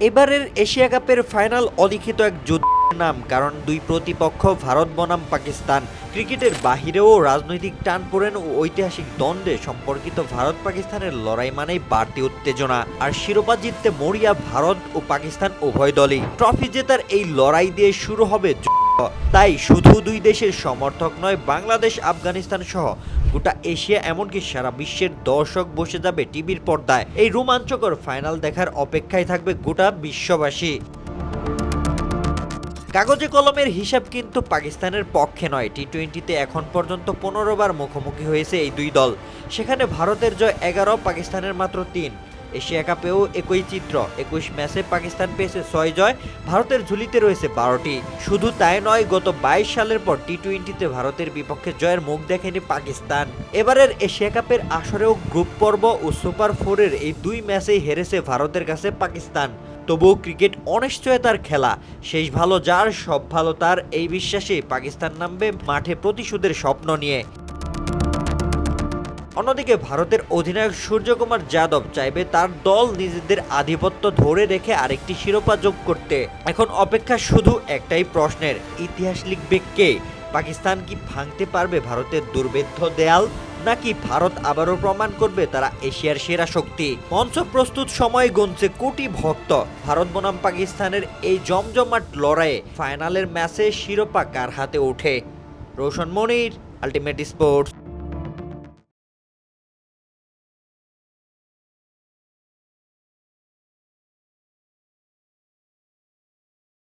এবারের এশিয়া কাপের ফাইনাল অলিখিত এক যুদ্ধের নাম, কারণ দুই প্রতিপক্ষ ভারত বনাম পাকিস্তান। ক্রিকেটের বাহিরেও রাজনৈতিক টানপোড়েন ও ঐতিহাসিক দ্বন্দ্বে সম্পর্কিত ভারত পাকিস্তানের লড়াই মানেই বাড়তি উত্তেজনা, আর শিরোপা জিততে মরিয়া ভারত ও পাকিস্তান উভয় দলই। ট্রফি জেতার এই লড়াই দিয়ে শুরু হবে যুদ্ধ। তাই শুধু দুই দেশের সমর্থক নয়, বাংলাদেশ, আফগানিস্তান সহ গোটা এশিয়া এমনকি সারা বিশ্বের দর্শক বসে যাবে টিভির পর্দায়। এই রোমাঞ্চকর ফাইনাল দেখার অপেক্ষায় থাকবে গোটা বিশ্ববাসী। কাগজে কলমের হিসাব কিন্তু পাকিস্তানের পক্ষে নয়। টি-20তে এখন পর্যন্ত 15 বার মুখোমুখি হয়েছে এই দুই দল। সেখানে ভারতের জয় 11, পাকিস্তানের মাত্র 3। এশিয়া কাপেও একই চিত্র। 21 ম্যাচে পাকিস্তান পেয়েছে 6 জয়, ভারতের ঝুলিতে রয়েছে 12টি। শুধু তাই নয়, গত 22 সালের পর টি-20তে ভারতের বিপক্ষে জয়ের মুখ দেখেনি পাকিস্তান। এবারের এশিয়া কাপের আসরেও গ্রুপ পর্ব ও সুপার 4-এর এই দুই ম্যাচেই হেরেছে ভারতের কাছে পাকিস্তান। তবুও ক্রিকেট অনিশ্চয়তার খেলা। শেষ ভালো যার, সব ভালো তার, এই বিশ্বাসে পাকিস্তান নামবে মাঠে প্রতিশোধের স্বপ্ন নিয়ে। অন্যদিকে ভারতের অধিনায়ক সূর্যকুমার যাদব চাইবে তার দল নিজেদের আধিপত্য ধরে রেখে আরেকটি শিরোপা যোগ করতে। এখন অপেক্ষা শুধু একটাই প্রশ্নের, ইতিহাস লিখবে কে? পাকিস্তান কি ভাঙতে পারবে ভারতের দুর্ভেদ্য দেয়াল, নাকি ভারত আবারও প্রমাণ করবে তারা এশিয়ার সেরা শক্তি? মঞ্চ প্রস্তুত, সময় গুনছে কোটি ভক্ত। ভারত বনাম পাকিস্তানের এই জমজমাট লড়াইয়ে ফাইনালের ম্যাচে শিরোপা কার হাতে ওঠে? রোশন মনির, আলটিমেট স্পোর্টস।